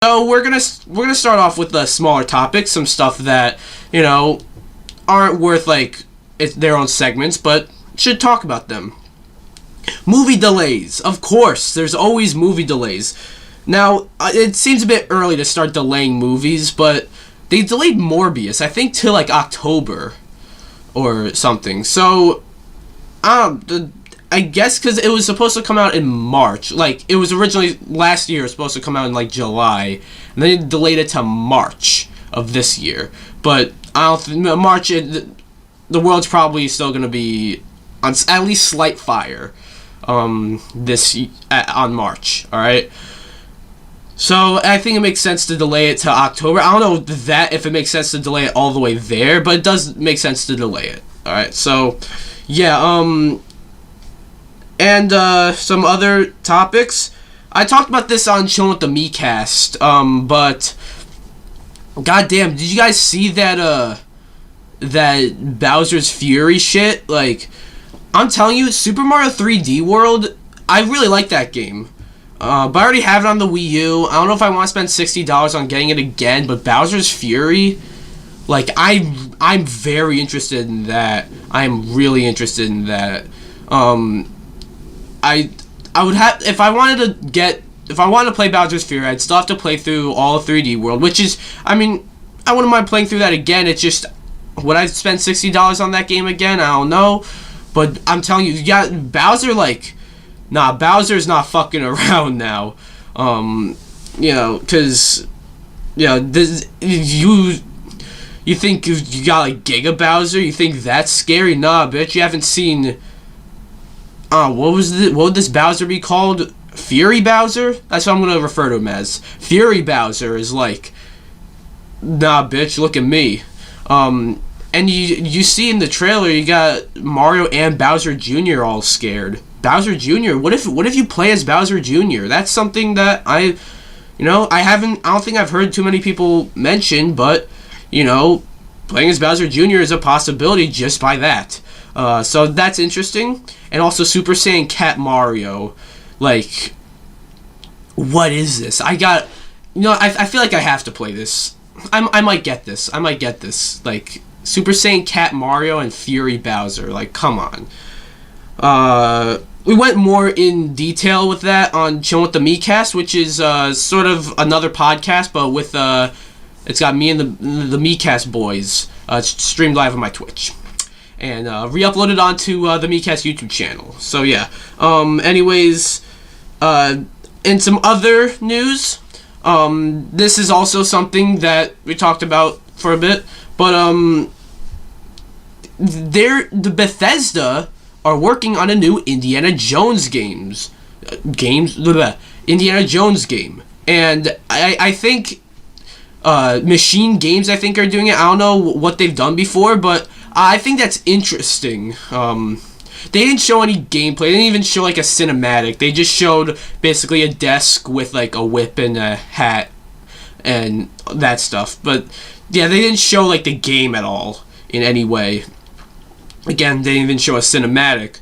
So we're gonna start off with the smaller topics, some stuff that aren't worth their own segments, but should talk about them. Movie delays, of course. There's always movie delays. Now it seems a bit early to start delaying movies, but they delayed Morbius, I think, till October or something. So I guess because it was supposed to come out in March. It was originally last year. It was supposed to come out in July, and then they delayed it to March of this year. But I don't think March. The world's probably still going to be on at least slight fire on March. All right. So I think it makes sense to delay it to October. I don't know if it makes sense to delay it all the way there, but it does make sense to delay it. All right. So yeah. And some other topics. I talked about this on Chilling with the Meecast, but goddamn, did you guys see that Bowser's Fury shit? I'm telling you, Super Mario 3D World, I really like that game. But I already have it on the Wii U. I don't know if I want to spend $60 on getting it again, but Bowser's Fury, I'm very interested in that. I am really interested in that. I would have, if I wanted to play Bowser's Fury, I'd still have to play through all of 3D World, which is, I wouldn't mind playing through that again. It's just, would I spend $60 on that game again? I don't know. But I'm telling you, Bowser, Bowser's not fucking around now. Because, you think you got Giga Bowser? You think that's scary? Nah, bitch, you haven't seen... what would this Bowser be called? Fury Bowser? That's what I'm gonna refer to him as. Fury Bowser is nah, bitch, look at me. And you see in the trailer, you got Mario and Bowser Jr. all scared. Bowser Jr. What if you play as Bowser Jr.? That's something that I don't think I've heard too many people mention, but playing as Bowser Jr. is a possibility just by that. So that's interesting. And also Super Saiyan Cat Mario. What is this? I feel like I have to play this. I might get this. Super Saiyan Cat Mario and Fury Bowser. Come on. We went more in detail with that on Chilling with the Meecast, which is sort of another podcast, but with it's got me and the Meecast boys. It's streamed live on my Twitch. And re-uploaded onto the Meecast YouTube channel. So yeah. Anyways, in some other news, this is also something that we talked about for a bit, but the Bethesda are working on a new Indiana Jones Indiana Jones game, and I think Machine Games are doing it. I don't know what they've done before, but I think that's interesting. They didn't show any gameplay. They didn't even show a cinematic. They just showed basically a desk with a whip and a hat and that stuff. But yeah, they didn't show the game at all in any way. Again, they didn't even show a cinematic.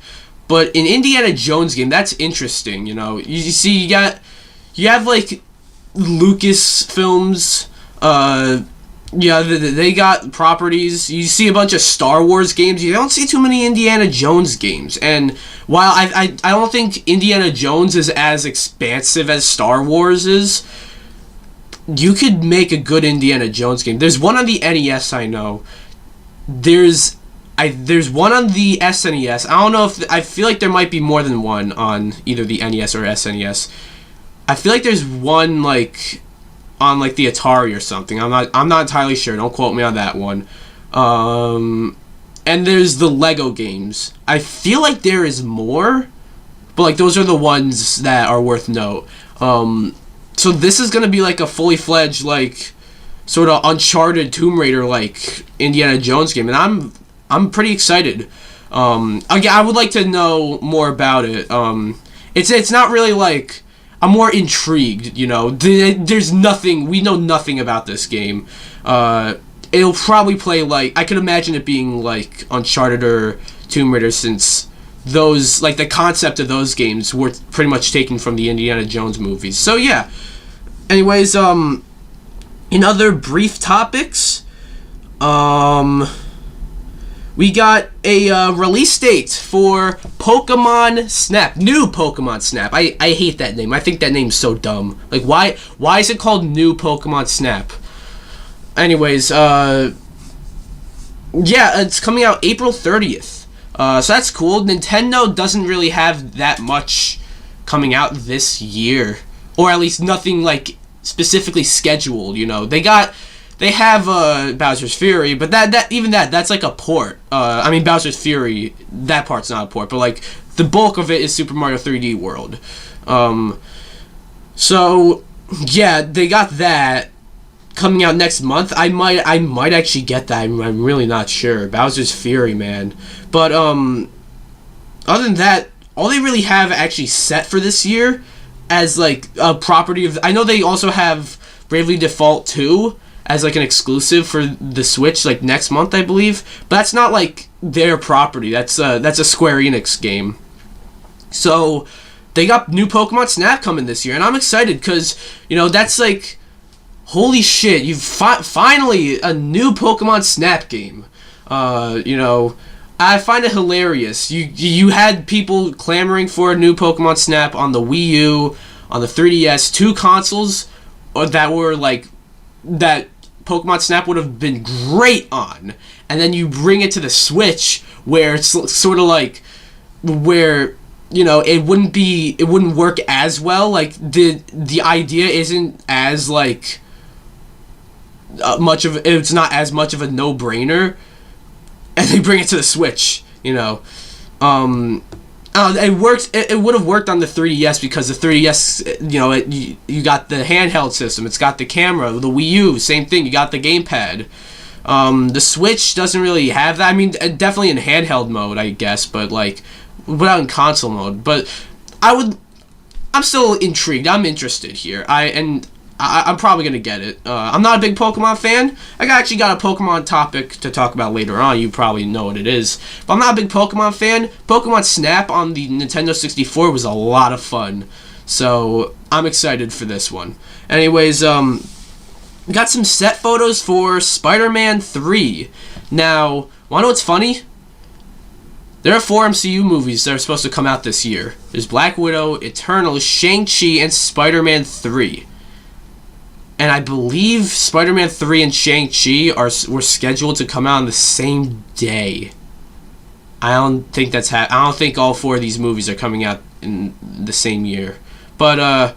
But in Indiana Jones game, that's interesting. You see, you have Lucasfilms. Yeah, they got properties. You see a bunch of Star Wars games. You don't see too many Indiana Jones games. And while I don't think Indiana Jones is as expansive as Star Wars is, you could make a good Indiana Jones game. There's one on the NES, I know. There's one on the SNES. I don't know I feel like there might be more than one on either the NES or SNES. I feel like there's one on the Atari or something. I'm not entirely sure. Don't quote me on that one. And there's the Lego games. I feel like there is more, but those are the ones that are worth note. So this is gonna be a fully fledged sort of Uncharted Tomb Raider Indiana Jones game, and I'm pretty excited. Again, I would like to know more about it. It's not really I'm more intrigued, there's nothing, we know nothing about this game. It'll probably play I could imagine it being Uncharted or Tomb Raider, since those, the concept of those games were pretty much taken from the Indiana Jones movies. So yeah, Anyways, in other brief topics, we got a release date for Pokemon Snap. New Pokemon Snap. I hate that name. I think that name's so dumb. Like, why is it called New Pokemon Snap? Anyways, yeah, it's coming out April 30th. So that's cool. Nintendo doesn't really have that much coming out this year. Or at least nothing, like, specifically scheduled, you know. They have Bowser's Fury, but that's like a port. I mean, Bowser's Fury, that part's not a port, but like the bulk of it is Super Mario 3D World. So yeah, they got that coming out next month. I might actually get that. I'm really not sure. Bowser's Fury, man. But other than that, all they really have actually set for this year as like a property of, I know they also have Bravely Default 2 as like an exclusive for the Switch, like next month, I believe. But that's not like their property. That's a Square Enix game. So they got new Pokemon Snap coming this year, and I'm excited because, you know, that's like, holy shit! You've finally a new Pokemon Snap game. You know, I find it hilarious. You had people clamoring for a new Pokemon Snap on the Wii U, on the 3DS, two consoles that were like that Pokemon Snap would have been great on, and then you bring it to the Switch where it's sort of like where, you know, it wouldn't work as well. Like the idea isn't as like it's not as much of a no-brainer, and they bring it to the Switch, you know. It works. It would have worked on the 3DS because the 3DS, you know, you got the handheld system. It's got the camera. The Wii U, same thing. You got the gamepad. The Switch doesn't really have that. I mean, definitely in handheld mode, I guess, but like, without in console mode. But I'm still intrigued. I'm interested here. I'm probably gonna get it. I'm not a big Pokemon fan. I actually got a Pokemon topic to talk about later on. You probably know what it is. But I'm not a big Pokemon fan. Pokemon Snap on the Nintendo 64 was a lot of fun. So I'm excited for this one. Anyways, we got some set photos for Spider-Man 3. Now, wanna know what's funny? There are 4 MCU movies that are supposed to come out this year. There's Black Widow, Eternals, Shang-Chi, and Spider-Man 3. And I believe Spider-Man 3 and Shang-Chi were scheduled to come out on the same day. I don't think I don't think all 4 of these movies are coming out in the same year. But I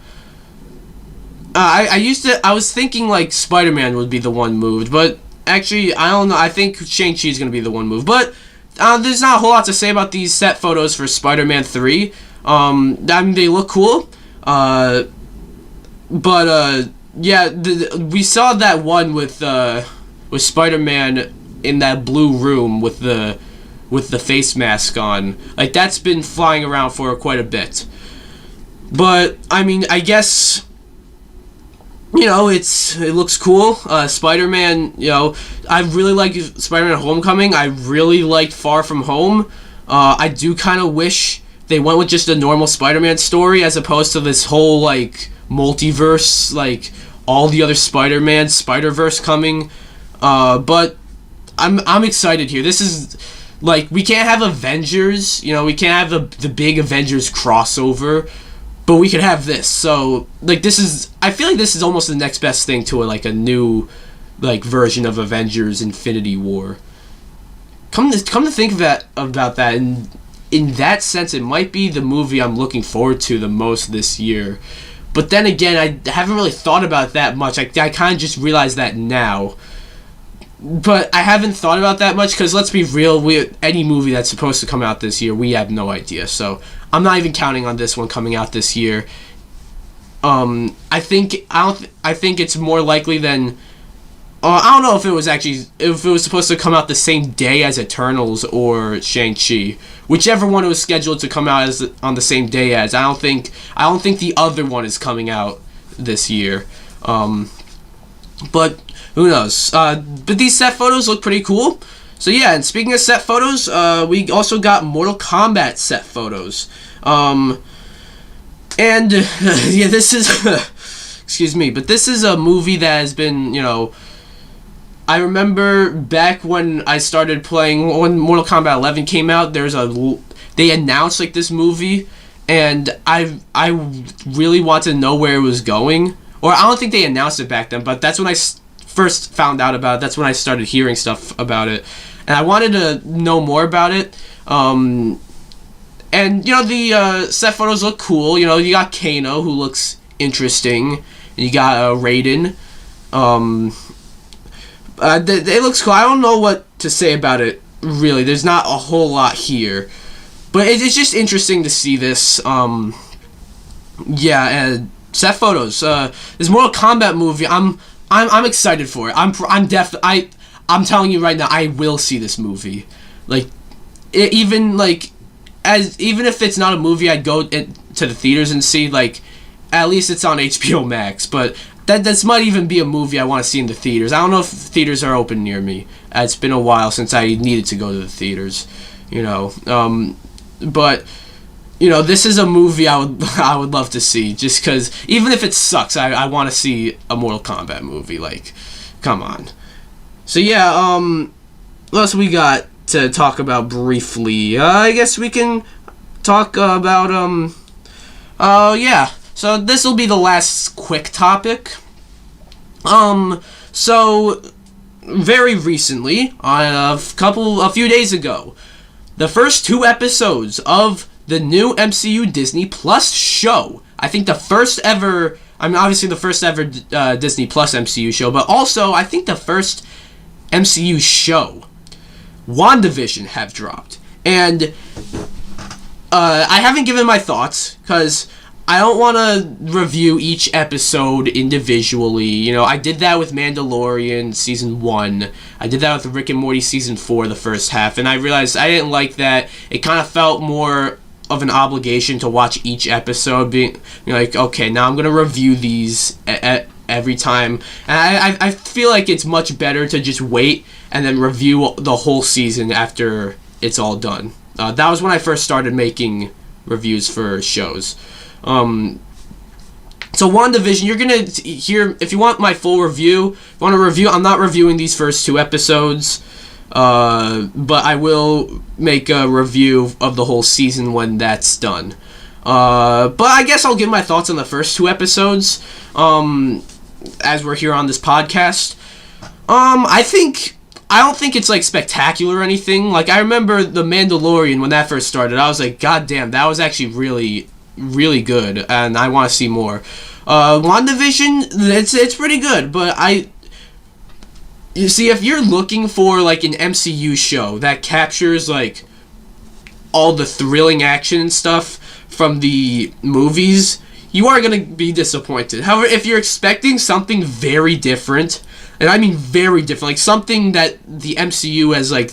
was thinking like Spider-Man would be the one moved, but actually I don't know. I think Shang-Chi is going to be the one moved. But there's not a whole lot to say about these set photos for Spider-Man 3. I mean, they look cool. Yeah, we saw that one with Spider-Man in that blue room with the face mask on. Like, that's been flying around for quite a bit. But I mean, I guess, you know, it looks cool. Spider-Man, you know, I really like Spider-Man Homecoming. I really liked Far From Home. I do kind of wish they went with just a normal Spider-Man story as opposed to this whole like multiverse, like all the other Spider-Man, Spider-Verse coming. But I'm excited here. This is like, we can't have Avengers, you know, we can't have the big Avengers crossover, but we could have this. So like, I feel like this is almost the next best thing to a new like version of Avengers Infinity War. Come to think about that, and in that sense, it might be the movie I'm looking forward to the most this year. But then again, I haven't really thought about that much. I kind of just realized that now. But I haven't thought about that much because, let's be real, any movie that's supposed to come out this year, we have no idea. So I'm not even counting on this one coming out this year. I think it's more likely than. I don't know if it was supposed to come out the same day as Eternals or Shang-Chi. Whichever one it was scheduled to come out on the same day as. I don't think the other one is coming out this year. But who knows? But these set photos look pretty cool. So yeah, and speaking of set photos, we also got Mortal Kombat set photos. And yeah, this is Excuse me, but this is a movie that has been, I remember back when I started playing, when Mortal Kombat 11 came out, they announced like this movie, and I really wanted to know where it was going. Or I don't think they announced it back then, but that's when I first found out about it. That's when I started hearing stuff about it, and I wanted to know more about it. And the set photos look cool. You got Kano, who looks interesting, and you got Raiden. It looks cool. I don't know what to say about it, really. There's not a whole lot here, but it's just interesting to see this. Set photos. This Mortal Kombat movie. I'm excited for it. I'm telling you right now, I will see this movie. Like, even if it's not a movie I'd go to the theaters and see, like, at least it's on HBO Max. But this might even be a movie I want to see in the theaters. I don't know if theaters are open near me. It's been a while since I needed to go to the theaters, but this is a movie I would love to see, just because even if it sucks, I want to see a Mortal Kombat movie. Like, come on. So yeah, what else we got to talk about briefly? I guess we can talk about So this will be the last quick topic. So very recently, a few days ago, the first 2 episodes of the new MCU Disney Plus show. I think the first ever Disney Plus MCU show, but also I think the first MCU show, WandaVision, have dropped. And I haven't given my thoughts, because I don't want to review each episode individually. I did that with Mandalorian Season 1. I did that with Rick and Morty Season 4, the first half, and I realized I didn't like that. It kind of felt more of an obligation to watch each episode, being like, okay, now I'm going to review these every time. And I feel like it's much better to just wait and then review the whole season after it's all done. That was when I first started making reviews for shows. So WandaVision, you're going to hear, if you want my full review, I'm not reviewing these first 2 episodes, but I will make a review of the whole season when that's done. But I guess I'll give my thoughts on the first 2 episodes, as we're here on this podcast. I don't think it's, like, spectacular or anything. Like, I remember The Mandalorian, when that first started, I was like, God damn, that was actually really, really good, and I want to see more. WandaVision, it's pretty good, but you see, if you're looking for, like, an MCU show that captures, like, all the thrilling action and stuff from the movies, you are going to be disappointed. However, if you're expecting something very different, and I mean very different, like something that the MCU has, like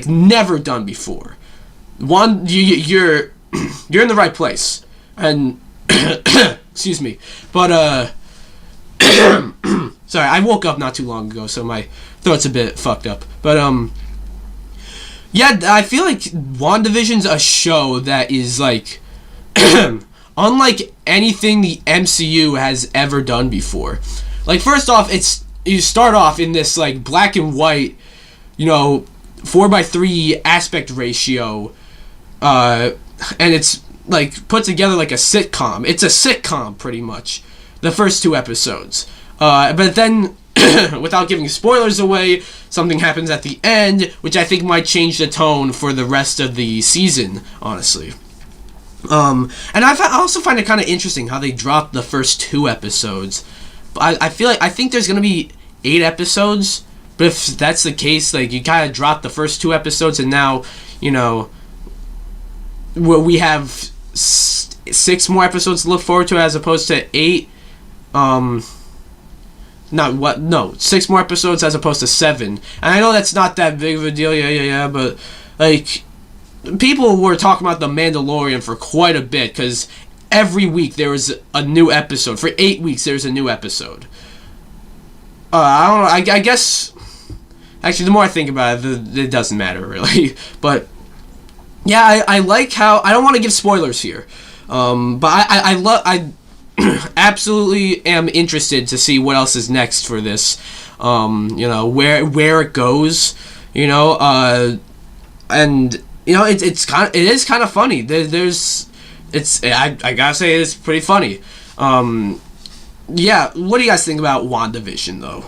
never done before, you're in the right place. And excuse me, but sorry, I woke up not too long ago, so my throat's a bit fucked up. But yeah, I feel like WandaVision's a show that is, like, unlike anything the MCU has ever done before. Like, first off, you start off in this, like, black and white, 4:3 aspect ratio, and it's, like, put together like a sitcom. It's a sitcom, pretty much, the first 2 episodes. But then, without giving spoilers away, something happens at the end, which I think might change the tone for the rest of the season, honestly. And I also find it kind of interesting how they dropped the first 2 episodes. I think there's going to be 8 episodes, but if that's the case, like, you kind of dropped the first 2 episodes, and now, we have 6 more episodes to look forward to as opposed to 8. 6 more episodes as opposed to 7. And I know that's not that big of a deal, but, like, people were talking about The Mandalorian for quite a bit, because every week there was a new episode. For 8 weeks there was a new episode. I don't know, I guess, actually, the more I think about it, it doesn't matter, really. But, yeah, I like how, I don't want to give spoilers here, but absolutely am interested to see what else is next for this. You know, where it goes. You know, and you know, it is kind of funny. I gotta say it's pretty funny. Yeah, what do you guys think about WandaVision though?